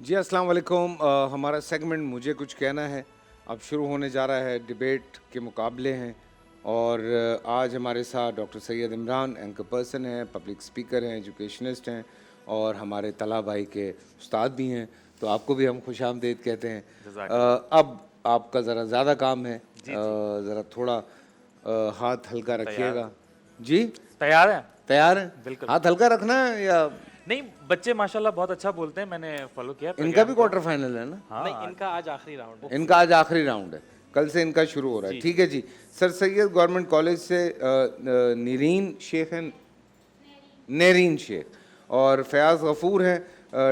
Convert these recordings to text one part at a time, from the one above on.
جی السلام علیکم. ہمارا سیگمنٹ مجھے کچھ کہنا ہے اب شروع ہونے جا رہا ہے. ڈبیٹ کے مقابلے ہیں اور آج ہمارے ساتھ ڈاکٹر سید عمران اینکر پرسن ہیں, پبلک اسپیکر ہیں, ایجوکیشنسٹ ہیں اور ہمارے طلحہ بھائی کے استاد بھی ہیں. تو آپ کو بھی ہم خوش آمدید کہتے ہیں. اب آپ کا ذرا زیادہ کام ہے, ذرا تھوڑا ہاتھ ہلکا رکھیے گا. جی تیار ہیں؟ تیار ہیں؟ بالکل. ہاتھ ہلکا رکھنا ہے یا نہیں, بچے ماشاءاللہ بہت اچھا بولتے ہیں, میں نے فالو کیا. ان کا بھی کوارٹر فائنل ہے نا؟ نہیں, ان کا آج آخری راؤنڈ ہے. ان کا آج آخری راؤنڈ ہے, کل سے ان کا شروع ہو رہا ہے. ٹھیک ہے جی. سر سید گورنمنٹ کالج سے نیرین شیخ ہیں, نیرین شیخ, اور فیاض غفور ہیں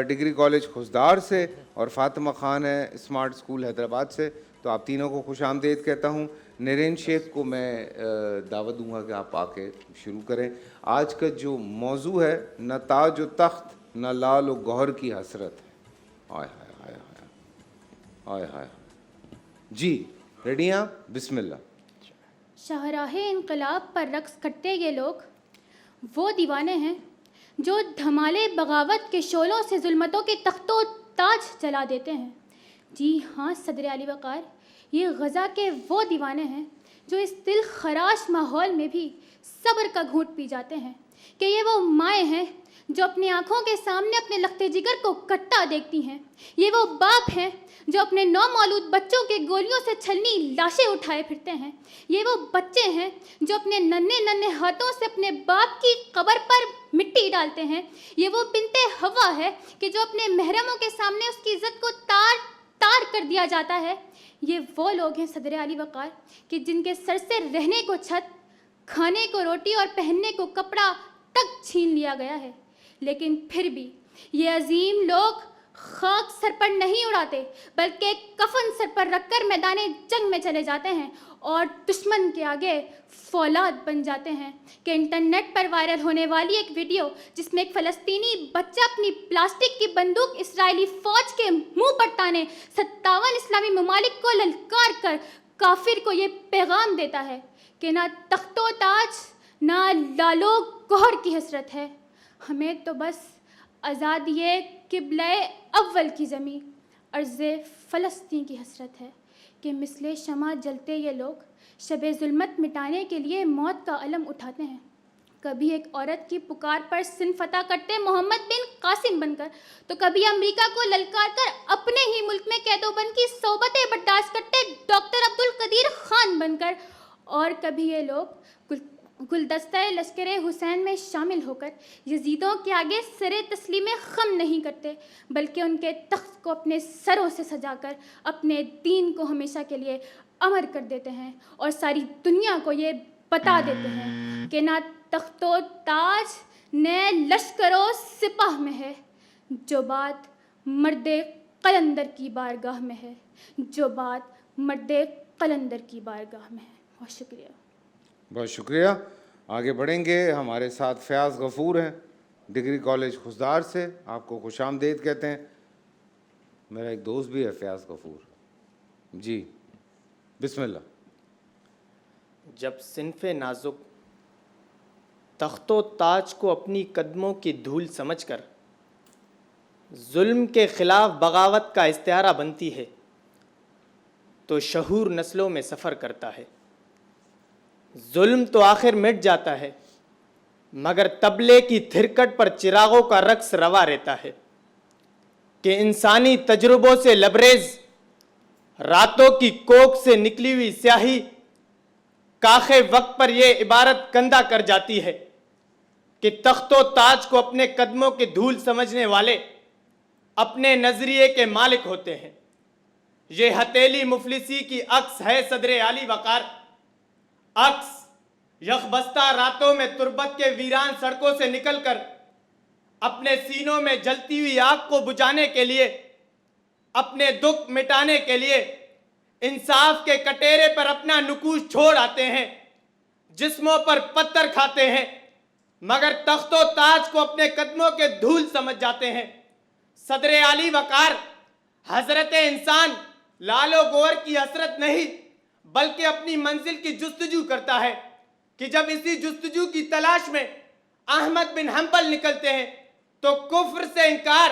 ڈگری کالج خضدار سے, اور فاطمہ خان ہے اسمارٹ اسکول حیدرآباد سے. تو آپ تینوں کو خوش آمدید کہتا ہوں. نیرین شیخ کو میں دعوت دوں گا کہ آپ آ کے شروع کریں. آج کا جو موضوع ہے, نہ تاج و تخت نہ لال و گوہر کی حسرت ہے. آئے ہائے ہائے ہائے ہائے. جی ریڈی ہیں آپ؟ بسم اللہ. شاہراہ انقلاب پر رقص کرتے یہ لوگ وہ دیوانے ہیں جو دھمالے بغاوت کے شعلوں سے ظلمتوں کے تخت و تاج جلا دیتے ہیں. جی ہاں صدر علی وقار, یہ غزہ کے وہ دیوانے ہیں جو اس دل خراش ماحول میں بھی صبر کا گھونٹ پی جاتے ہیں کہ یہ وہ مائیں ہیں جو اپنی آنکھوں کے سامنے اپنے لخت جگر کو کٹا دیکھتی ہیں. یہ وہ باپ ہیں جو اپنے نومولود بچوں کے گولیوں سے چھلنی لاشیں اٹھائے پھرتے ہیں. یہ وہ بچے ہیں جو اپنے ننھے ننھے ہاتھوں سے اپنے باپ کی قبر پر مٹی ڈالتے ہیں. یہ وہ بنت حوا ہے کہ جو اپنے محرموں کے سامنے اس کی عزت کو تار تار کر دیا جاتا ہے. یہ وہ لوگ ہیں صدر علی وقار کہ جن کے سر سے رہنے کو چھت, کھانے کو روٹی اور پہننے کو کپڑا تک چھین لیا گیا ہے. لیکن پھر بھی یہ عظیم لوگ خاک سر پر نہیں اڑاتے بلکہ کفن سر پر رکھ کر میدان جنگ میں چلے جاتے ہیں اور دشمن کے آگے فولاد بن جاتے ہیں. کہ انٹرنیٹ پر وائرل ہونے والی ایک ویڈیو جس میں ایک فلسطینی بچہ اپنی پلاسٹک کی بندوق اسرائیلی فوج کے منہ پر تانے 57 اسلامی ممالک کو للکار کر کافر کو یہ پیغام دیتا ہے کہ نہ تخت و تاج نہ لالو گوہر کی حسرت ہے, ہمیں تو بس آزادی قبلہ اول کی زمین ارض فلسطین کی حسرت ہے. کہ مثل شمع جلتے یہ لوگ شب ظلمت مٹانے کے لیے موت کا علم اٹھاتے ہیں. کبھی ایک عورت کی پکار پر سن فتح کرتے محمد بن قاسم بن کر, تو کبھی امریکہ کو للکار کر اپنے ہی ملک میں قید و بند کی صحبتیں برداشت کرتے ڈاکٹر عبد القدیر خان بن کر, اور کبھی یہ لوگ گلدستہ لشکر حسین میں شامل ہو کر یزیدوں کے آگے سر تسلیم خم نہیں کرتے بلکہ ان کے تخت کو اپنے سروں سے سجا کر اپنے دین کو ہمیشہ کے لیے امر کر دیتے ہیں اور ساری دنیا کو یہ بتا دیتے ہیں کہ نہ تخت و تاج نہ لشکر و سپاہ میں ہے, جو بات مرد قلندر کی بارگاہ میں ہے, جو بات مرد قلندر کی بارگاہ میں ہے. بہت شکریہ. بہت شکریہ. آگے بڑھیں گے. ہمارے ساتھ فیاض غفور ہیں ڈگری کالج خضدار سے, آپ کو خوش آمدید کہتے ہیں. میرا ایک دوست بھی ہے فیاض غفور. جی بسم اللہ. جب صنف نازک تخت و تاج کو اپنی قدموں کی دھول سمجھ کر ظلم کے خلاف بغاوت کا استعارہ بنتی ہے تو شعور نسلوں میں سفر کرتا ہے. ظلم تو آخر مٹ جاتا ہے مگر طبلے کی تھرکٹ پر چراغوں کا رقص روا رہتا ہے. کہ انسانی تجربوں سے لبریز راتوں کی کوکھ سے نکلی ہوئی سیاہی کاخ وقت پر یہ عبارت کندہ کر جاتی ہے کہ تخت و تاج کو اپنے قدموں کے دھول سمجھنے والے اپنے نظریے کے مالک ہوتے ہیں. یہ ہتھیلی مفلسی کی عکس ہے صدر علی وقار, عکس یخبستہ راتوں میں تربت کے ویران سڑکوں سے نکل کر اپنے سینوں میں جلتی ہوئی آگ کو بجھانے کے لیے, اپنے دکھ مٹانے کے لیے انصاف کے کٹیرے پر اپنا نقوش چھوڑ آتے ہیں, جسموں پر پتھر کھاتے ہیں مگر تخت و تاج کو اپنے قدموں کے دھول سمجھ جاتے ہیں. صدر علی وقار حضرت انسان لال و گوہر کی حسرت نہیں بلکہ اپنی منزل کی جستجو کرتا ہے کہ جب اسی جستجو کی تلاش میں احمد بن حنبل نکلتے ہیں تو کفر سے انکار,